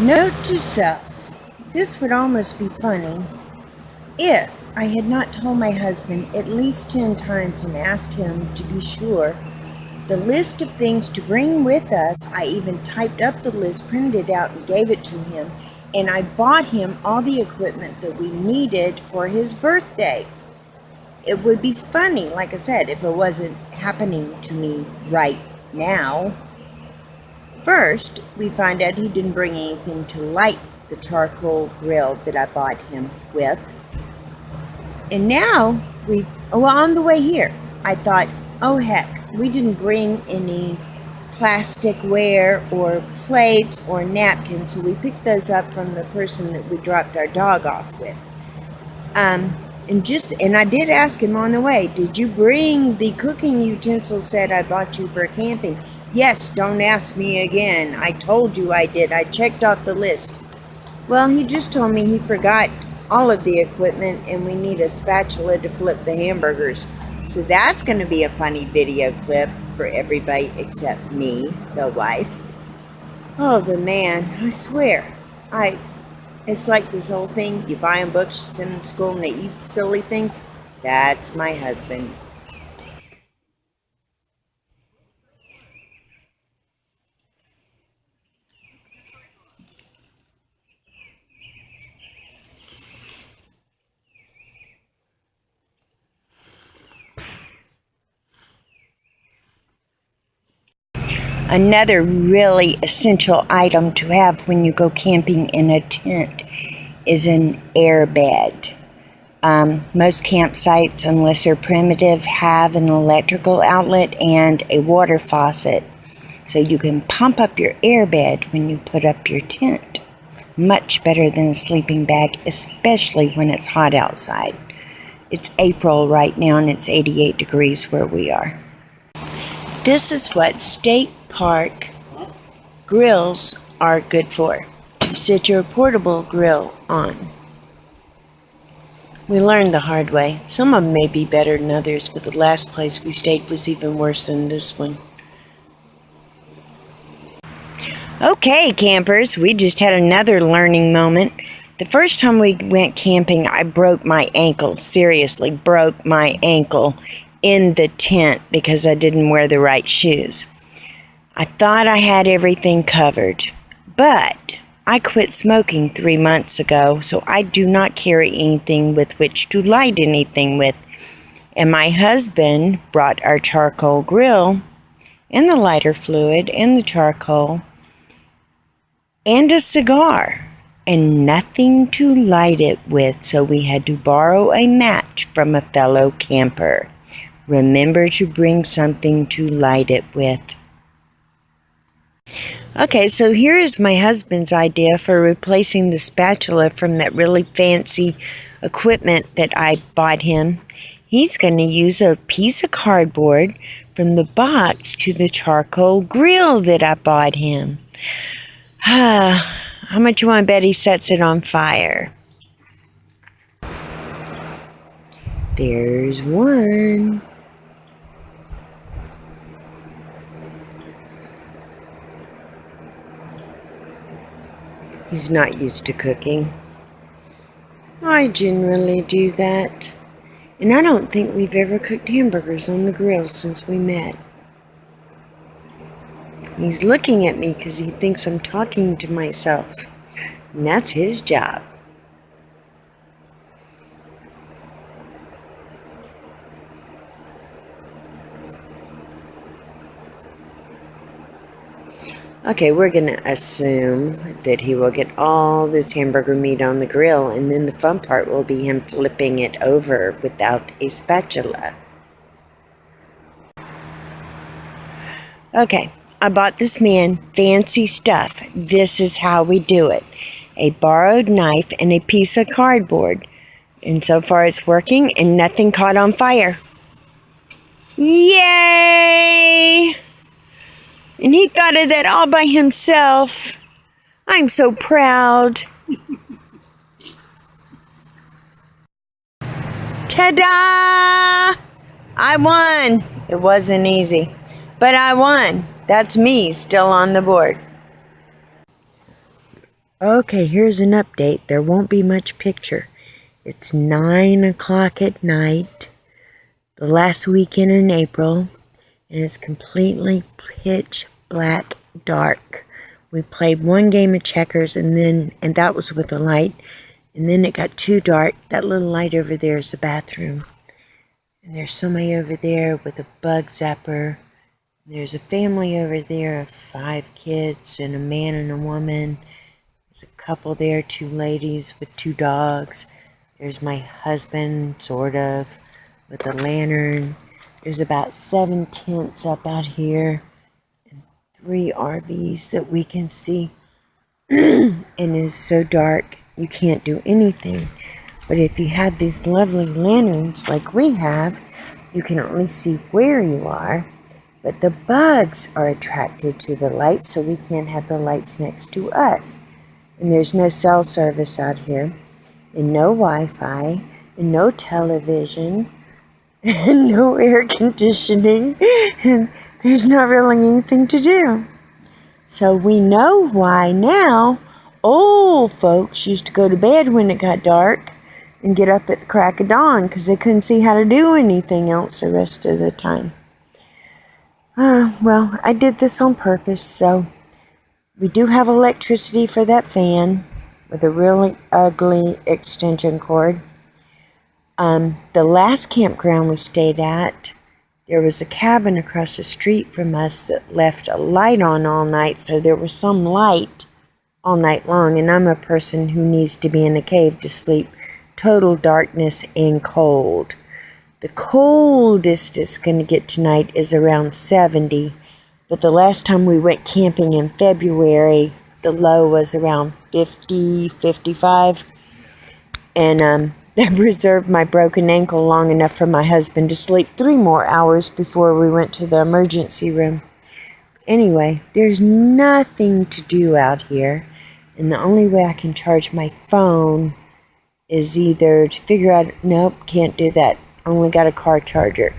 Note to self, this would almost be funny if I had not told my husband at least 10 times and asked him to be sure. The list of things to bring with us, I even typed up the list, printed it out, and gave it to him. And I bought him all the equipment that we needed for his birthday. It would be funny, like I said, if it wasn't happening to me right now. First, we find out he didn't bring anything to light the charcoal grill that I bought him with. And now, on the way here, I thought, oh heck, we didn't bring any plasticware or plates or napkins, so we picked those up from the person that we dropped our dog off with. And I did ask him on the way, did you bring the cooking utensil set I bought you for camping? Yes, don't ask me again. I told you I did. I checked off the list. Well, he just told me he forgot all of the equipment and we need a spatula to flip the hamburgers. So that's going to be a funny video clip for everybody except me, the wife. Oh, the man, I swear. It's like this whole thing, you buy them books, send them to school, and they eat silly things. That's my husband. Another really essential item to have when you go camping in a tent is an air bed. Most campsites, unless they're primitive, have an electrical outlet and a water faucet. So you can pump up your air bed when you put up your tent. Much better than a sleeping bag, especially when it's hot outside. It's April right now and it's 88 degrees where we are. This is what state park grills are good for. To sit your portable grill on. We learned the hard way. Some of them may be better than others, but the last place we stayed was even worse than this one. Okay, campers, we just had another learning moment. The first time we went camping, I broke my ankle. Seriously, broke my ankle in the tent because I didn't wear the right shoes. I thought I had everything covered, but I quit smoking 3 months ago, so I do not carry anything with which to light anything with. And my husband brought our charcoal grill and the lighter fluid and the charcoal and a cigar and nothing to light it with, so we had to borrow a match from a fellow camper. Remember to bring something to light it with. Okay, so here is my husband's idea for replacing the spatula from that really fancy equipment that I bought him. He's going to use a piece of cardboard from the box to the charcoal grill that I bought him. How much you want to bet he sets it on fire? There's one. He's not used to cooking. I generally do that. And I don't think we've ever cooked hamburgers on the grill since we met. He's looking at me because he thinks I'm talking to myself. And that's his job. Okay, we're going to assume that he will get all this hamburger meat on the grill, and then the fun part will be him flipping it over without a spatula. Okay, I bought this man fancy stuff. This is how we do it. A borrowed knife and a piece of cardboard. And so far it's working and nothing caught on fire. Yay! And he thought of that all by himself. I'm so proud. Ta-da! I won. It wasn't easy, but I won. That's me still on the board. Okay, here's an update. There won't be much picture. It's 9 o'clock at night, the last weekend in April, and it's completely pitch black dark. We played one game of checkers, and that was with a light, and then it got too dark. That little light over there is the bathroom. And there's somebody over there with a bug zapper. There's a family over there of 5 kids and a man and a woman. There's a couple there, 2 ladies with 2 dogs. There's my husband, sort of, with a lantern. There's about 7 tents up out here and 3 RVs that we can see. And it's so dark you can't do anything. But if you have these lovely lanterns like we have, you can at least see where you are. But the bugs are attracted to the lights, so we can't have the lights next to us. And there's no cell service out here, and no Wi-Fi, and no television, and no air conditioning, and there's not really anything to do. So we know why now old folks used to go to bed when it got dark and get up at the crack of dawn because they couldn't see how to do anything else the rest of the time. Well, I did this on purpose, so we do have electricity for that fan with a really ugly extension cord. The last campground we stayed at, there was a cabin across the street from us that left a light on all night, so there was some light all night long, and I'm a person who needs to be in a cave to sleep. Total darkness and cold. The coldest it's going to get tonight is around 70, but the last time we went camping in February, the low was around 50, 55, and I reserved my broken ankle long enough for my husband to sleep 3 more hours before we went to the emergency room. Anyway, there's nothing to do out here, and the only way I can charge my phone is either to figure out, nope, can't do that. Only got a car charger.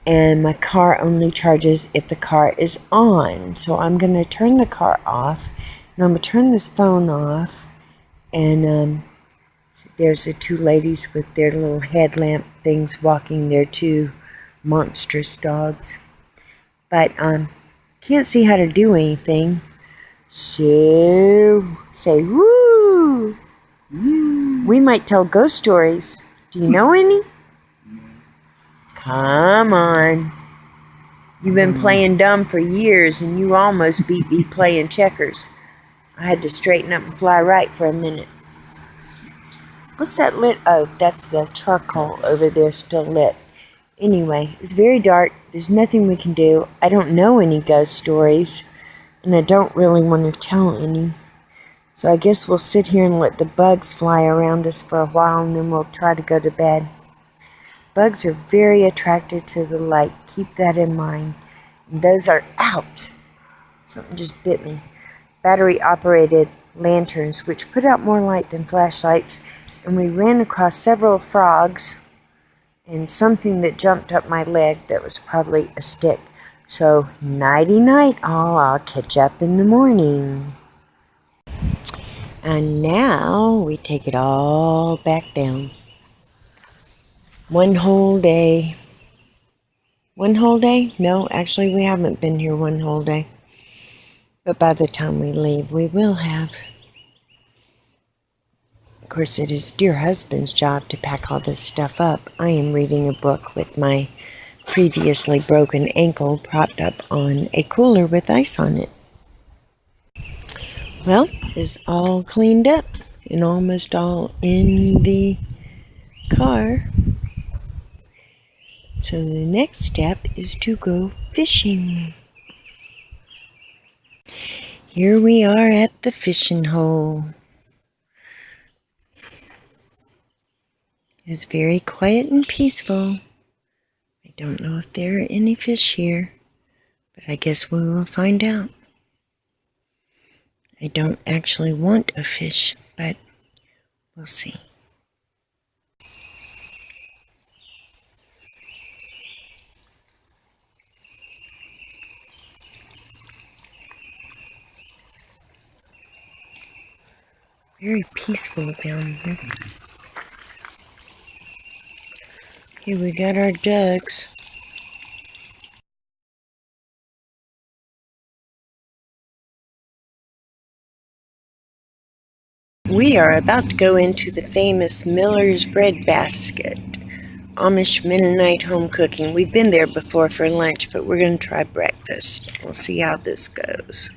And my car only charges if the car is on. So I'm going to turn the car off. And I'm going to turn this phone off. And there's the 2 ladies with their little headlamp things walking their 2 monstrous dogs. But can't see how to do anything. So say woo! We might tell ghost stories. Do you know any? Come on. You've been playing dumb for years, and you almost beat me playing checkers. I had to straighten up and fly right for a minute. What's that lit? Oh, that's the charcoal over there still lit. Anyway, it's very dark. There's nothing we can do. I don't know any ghost stories, and I don't really want to tell any. So I guess we'll sit here and let the bugs fly around us for a while, and then we'll try to go to bed. Bugs are very attracted to the light. Keep that in mind. And those are out. Something just bit me. Battery-operated lanterns, which put out more light than flashlights. And we ran across several frogs and something that jumped up my leg that was probably a stick. So, nighty-night all. I'll catch up in the morning. And now we take it all back down. One whole day. One whole day? No, actually we haven't been here one whole day. But by the time we leave, we will have. Of course, it is dear husband's job to pack all this stuff up. I am reading a book with my previously broken ankle propped up on a cooler with ice on it. Well, it's all cleaned up and almost all in the car. So the next step is to go fishing. Here we are at the fishing hole. It's very quiet and peaceful. I don't know if there are any fish here, but I guess we will find out. I don't actually want a fish, but we'll see. Very peaceful down here. Here we got our ducks. We are about to go into the famous Miller's Bread Basket, Amish Mennonite home cooking. We've been there before for lunch, but we're going to try breakfast. We'll see how this goes.